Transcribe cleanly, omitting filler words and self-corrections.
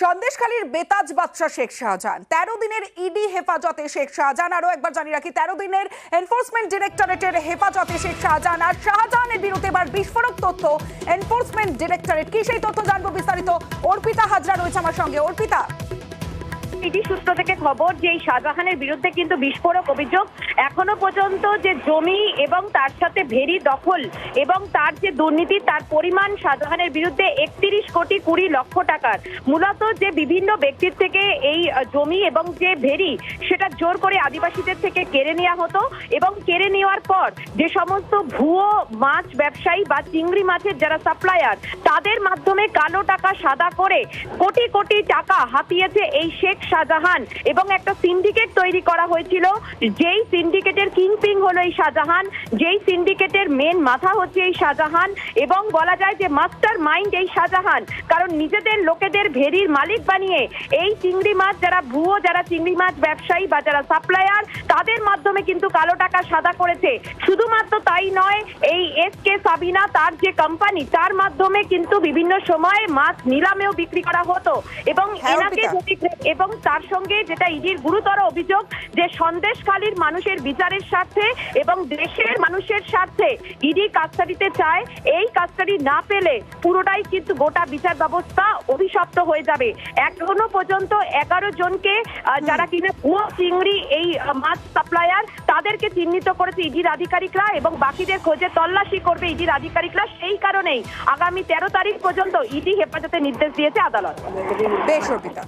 সন্দেশখালীর বেতাজ বাদশা শেখ শাহজাহান 13 দিনের ইডি হেফাজতে শেখ শাহজাহান। আরো একবার জানিয়ে রাখি, 13 দিনের এনফোর্সমেন্ট ডিরেক্টরেটের হেফাজতে শেখ শাহজাহান। আর শাহজাহানের বিরুদ্ধে এবার বিস্ফোরক তথ্য এনফোর্সমেন্ট ডিরেক্টরেট। কি সেই তথ্য জানবো বিস্তারিত। অর্পিতা হাজরা রয়েছে আমার সঙ্গে। অর্পিতা, ইডি সূত্র থেকে খবর যে এই শাহজাহানের বিরুদ্ধে কিন্তু বিস্ফোরক অভিযোগ। এখনো পর্যন্ত যে জমি এবং তার সাথে ভেরি দখল এবং তার যে দুর্নীতি, তার পরিমাণ শাহজাহানের বিরুদ্ধে 31,20,00,000 টাকার। মূলত যে বিভিন্ন ব্যক্তির থেকে এই জমি এবং যে ভেরি সেটা জোর করে আদিবাসীদের থেকে কেড়ে নেওয়া হতো এবং কেড়ে নেওয়ার পর যে সমস্ত ভুয়ো মাছ ব্যবসায়ী বা চিংড়ি মাছের যারা সাপ্লায়ার, তাদের মাধ্যমে কালো টাকা সাদা করে কোটি কোটি টাকা হাতিয়েছে এই শেখ শাহজাহান। এবং একটা সিন্ডিকেট তৈরি করা হয়েছিল, যেই সিন্ডিকেটের কিংপিং হলো এই শাহজাহান, যেই সিন্ডিকেটের মেন মাথা হচ্ছে এই শাহজাহান এবং বলা যায় যে মাস্টার মাইন্ড এই শাহজাহান। কারণ নিজেদের লোকেদের ভেরির মালিক বানিয়ে এই চিংড়ি মাছ যারা ভুয়ো, যারা চিংড়ি মাছ ব্যবসায়ী বা যারা সাপ্লায়ার, তাদের মাধ্যমে কিন্তু কালো টাকা সাদা করেছে। শুধুমাত্র তাই নয়, এই এসকে সাবিনা তার যে কোম্পানি, তার মাধ্যমে কিন্তু বিভিন্ন সময়ে মাছ নিলামেও বিক্রি করা হতো এবং এনাকে এবং তার সঙ্গে যেটা ইডির গুরুতর অভিযোগ যে সন্দেশখালীর মানুষের বিচারের স্বার্থে এবং দেশের মানুষের স্বার্থে ইডি কাস্টাডিতে চায়। এই কাস্টাডি না পেলে পুরোটাই কিন্তু গোটা বিচার ব্যবস্থা অভিশপ্ত হয়ে যাবে। এখনো পর্যন্ত 11 জনকে যারা কিনা ভুয়ো চিংড়ি এই মাছ সাপ্লায়ার, তাদেরকে চিহ্নিত করেছে ইডির আধিকারিকরা এবং বাকিদের খোঁজে তল্লাশি করবে ইডির আধিকারিকরা। সেই কারণেই আগামী 13 তারিখ পর্যন্ত ইডি হেফাজতে নির্দেশ দিয়েছে আদালত। বেশ অর্পিতা।